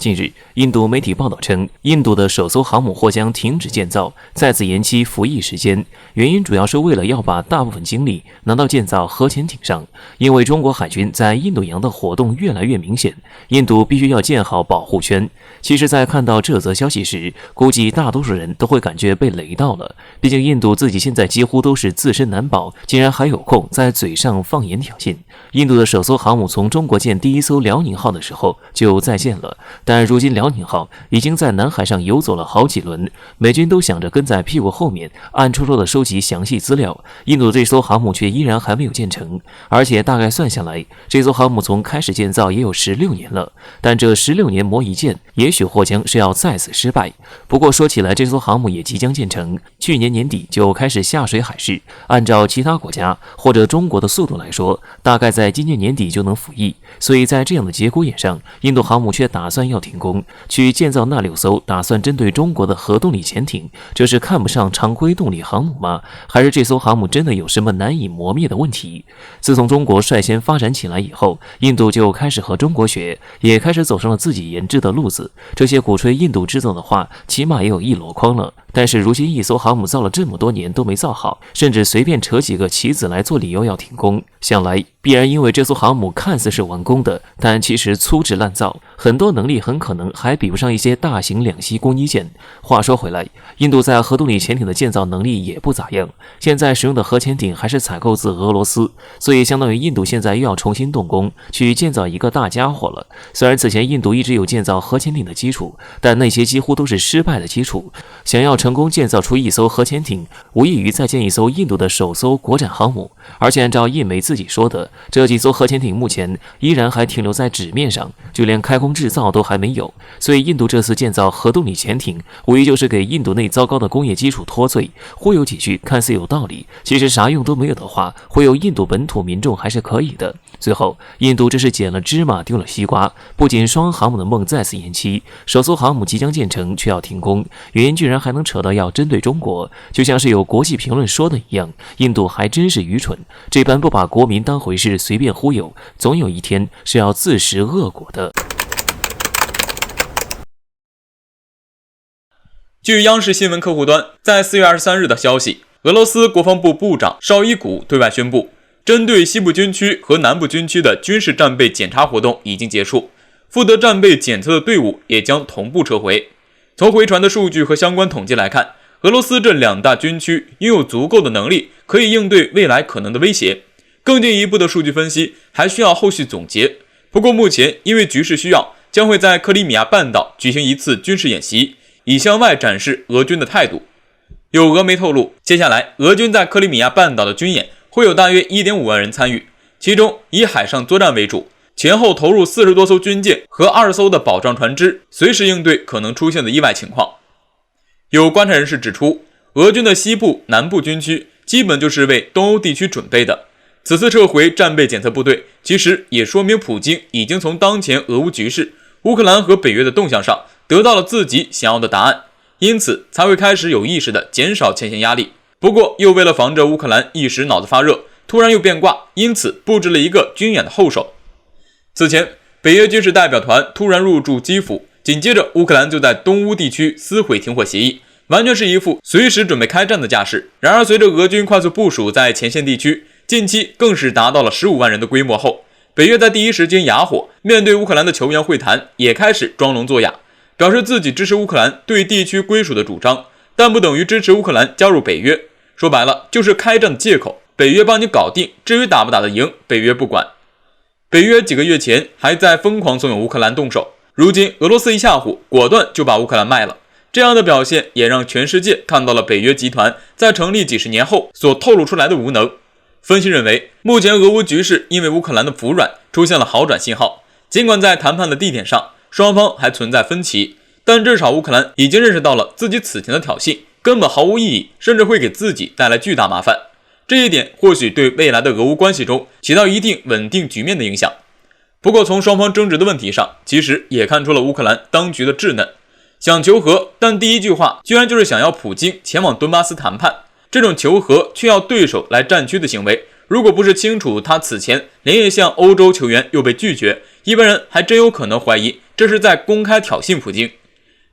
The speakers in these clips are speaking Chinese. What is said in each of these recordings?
近日，印度媒体报道称，印度的首艘航母或将停止建造，再次延期服役时间。原因主要是为了要把大部分精力拿到建造核潜艇上。因为中国海军在印度洋的活动越来越明显，印度必须要建好保护圈。其实，在看到这则消息时，估计大多数人都会感觉被雷到了。毕竟，印度自己现在几乎都是自身难保，竟然还有空在嘴上放言挑衅。印度的首艘航母从中国建第一艘辽宁号的时候就在建了。但如今辽宁号已经在南海上游走了好几轮，美军都想着跟在屁股后面暗戳戳地收集详细资料，印度这艘航母却依然还没有建成，而且大概算下来，这艘航母从开始建造也有16年了，但这16年磨一剑，也许或将是要再次失败。不过说起来，这艘航母也即将建成，去年年底就开始下水海试，按照其他国家或者中国的速度来说，大概在今年年底就能服役，所以在这样的节骨眼上，印度航母却打算要停工，去建造那6艘打算针对中国的核动力潜艇，这是看不上常规动力航母吗？还是这艘航母真的有什么难以磨灭的问题？自从中国率先发展起来以后，印度就开始和中国学，也开始走上了自己研制的路子。这些鼓吹印度制造的话，起码也有1箩筐了。但是如今一艘航母造了这么多年都没造好，甚至随便扯几个棋子来做理由要停工，想来必然因为这艘航母看似是完工的，但其实粗制滥造，很多能力很可能还比不上一些大型两栖攻击舰。话说回来，印度在核动力潜艇的建造能力也不咋样，现在使用的核潜艇还是采购自俄罗斯，所以相当于印度现在又要重新动工去建造一个大家伙了。虽然此前印度一直有建造核潜艇的基础，但那些几乎都是失败的基础，想要成功建造出一艘核潜艇，无异于再建一艘印度的首艘国产航母。而且按照印媒自己说的，这几艘核潜艇目前依然还停留在纸面上，就连开工制造都还没有。所以印度这次建造核动力潜艇，无疑就是给印度内糟糕的工业基础脱罪，忽悠几句看似有道理，其实啥用都没有的话，忽悠印度本土民众还是可以的。最后，印度这是捡了芝麻丢了西瓜，不仅双航母的梦再次延期，首艘航母即将建成却要停工，原因居然还能扯到要针对中国，就像是有国际评论说的一样，印度还真是愚蠢，这般不把国民当回事随便忽悠，总有一天是要自食恶果的。据央视新闻客户端在4月23日的消息，俄罗斯国防部部长绍伊古对外宣布，针对西部军区和南部军区的军事战备检查活动已经结束，负责战备检测的队伍也将同步撤回。从回传的数据和相关统计来看，俄罗斯这2大军区拥有足够的能力，可以应对未来可能的威胁。更进一步的数据分析还需要后续总结。不过目前因为局势需要，将会在克里米亚半岛举行一次军事演习，以向外展示俄军的态度。有俄媒透露，接下来俄军在克里米亚半岛的军演会有大约 1.5 万人参与，其中以海上作战为主，前后投入40多艘军舰和2艘的保障船只，随时应对可能出现的意外情况。有观察人士指出，俄军的西部、南部军区基本就是为东欧地区准备的。此次撤回战备检测部队，其实也说明普京已经从当前俄乌局势、乌克兰和北约的动向上得到了自己想要的答案，因此才会开始有意识地减少前线压力。不过又为了防着乌克兰一时脑子发热，突然又变卦，因此布置了一个军演的后手。此前，北约军事代表团突然入驻基辅，紧接着乌克兰就在东乌地区撕毁停火协议，完全是一副随时准备开战的架势。然而随着俄军快速部署在前线地区，近期更是达到了15万人的规模后，北约在第一时间哑火，面对乌克兰的求援会谈也开始装聋作哑，表示自己支持乌克兰对地区归属的主张，但不等于支持乌克兰加入北约。说白了就是开战的借口，北约帮你搞定，至于打不打得赢，北约不管。北约几个月前还在疯狂怂恿乌克兰动手，如今俄罗斯一吓唬，果断就把乌克兰卖了。这样的表现也让全世界看到了北约集团在成立几十年后所透露出来的无能。分析认为，目前俄乌局势因为乌克兰的服软出现了好转信号，尽管在谈判的地点上双方还存在分歧，但至少乌克兰已经认识到了自己此前的挑衅根本毫无意义，甚至会给自己带来巨大麻烦。这一点或许对未来的俄乌关系中起到一定稳定局面的影响。不过从双方争执的问题上，其实也看出了乌克兰当局的稚嫩，想求和，但第一句话居然就是想要普京前往顿巴斯谈判。这种求和却要对手来战区的行为，如果不是清楚他此前连夜向欧洲求援又被拒绝，一般人还真有可能怀疑这是在公开挑衅普京。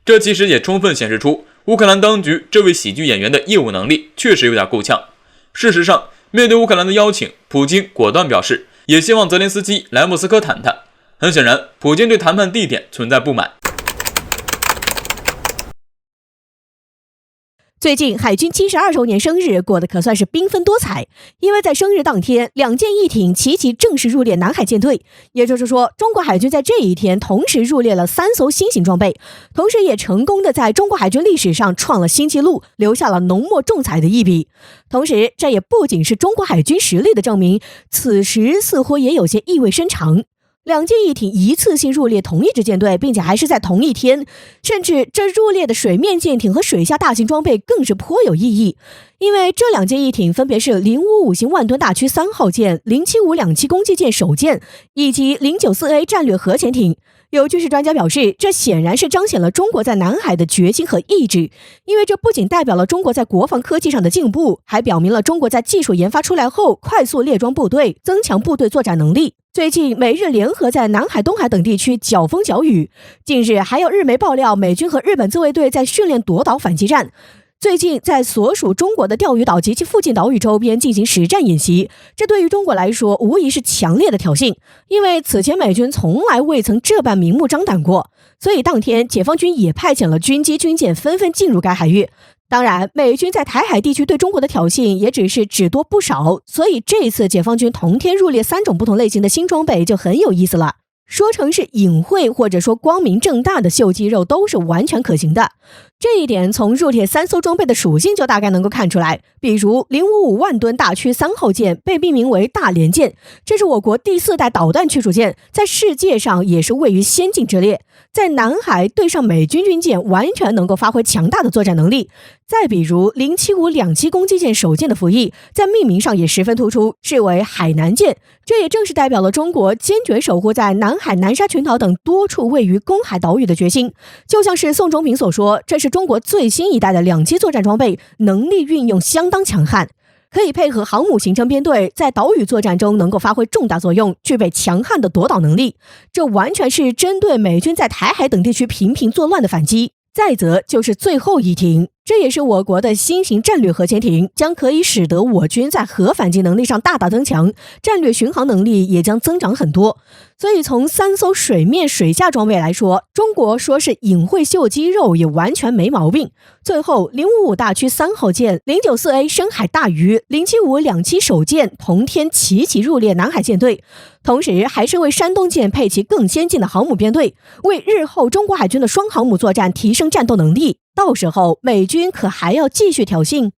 这其实也充分显示出乌克兰当局这位喜剧演员的业务能力确实有点够呛。事实上，面对乌克兰的邀请，普京果断表示，也希望泽连斯基来莫斯科谈谈。很显然，普京对谈判地点存在不满。最近海军72周年生日过得可算是缤纷多彩，因为在生日当天，2舰一艇齐齐正式入列南海舰队，也就是说，中国海军在这一天同时入列了3艘新型装备，同时也成功的在中国海军历史上创了新纪录，留下了浓墨重彩的一笔。同时，这也不仅是中国海军实力的证明，此时似乎也有些意味深长。2舰一艇一次性入列同一支舰队，并且还是在同一天，甚至这入列的水面舰艇和水下大型装备更是颇有意义，因为这2舰一艇分别是055型万吨大驱3号舰、07527攻击舰首舰以及094A 战略核潜艇。有军事专家表示，这显然是彰显了中国在南海的决心和意志，因为这不仅代表了中国在国防科技上的进步，还表明了中国在技术研发出来后快速列装部队，增强部队作战能力。最近美日联合在南海、东海等地区搅风搅雨，近日还有日媒爆料美军和日本自卫队在训练夺岛反击战。最近在所属中国的钓鱼岛及其附近岛屿周边进行实战演习，这对于中国来说无疑是强烈的挑衅，因为此前美军从来未曾这般明目张胆过，所以当天解放军也派遣了军机军舰纷纷进入该海域。当然，美军在台海地区对中国的挑衅也只是只多不少，所以这次解放军同天入列3种不同类型的新装备就很有意思了。说成是隐晦或者说光明正大的秀肌肉都是完全可行的，这一点从入列3艘装备的属性就大概能够看出来。比如055万吨大驱3号舰被命名为大连舰，这是我国第4代导弹驱逐舰，在世界上也是位于先进之列，在南海对上美军军舰完全能够发挥强大的作战能力。再比如07527攻击舰首舰的服役，在命名上也十分突出，是为海南舰，这也正是代表了中国坚决守护在南海、南沙群岛等多处位于公海岛屿的决心。就像是宋仲平所说，这是中国最新一代的2栖作战装备，能力运用相当强悍，可以配合航母形成编队，在岛屿作战中能够发挥重大作用，具备强悍的夺岛能力。这完全是针对美军在台海等地区频频作乱的反击。再则就是最后一艇，这也是我国的新型战略核潜艇，将可以使得我军在核反击能力上大大增强，战略巡航能力也将增长很多。所以从3艘水面水下装备来说，中国说是隐晦秀肌肉也完全没毛病。最后055大驱3号舰、094A 深海大鱼、07527首舰同天齐齐入列南海舰队，同时还是为山东舰配齐更先进的航母编队，为日后中国海军的双航母作战提升战斗能力。到时候美军可还要继续挑衅？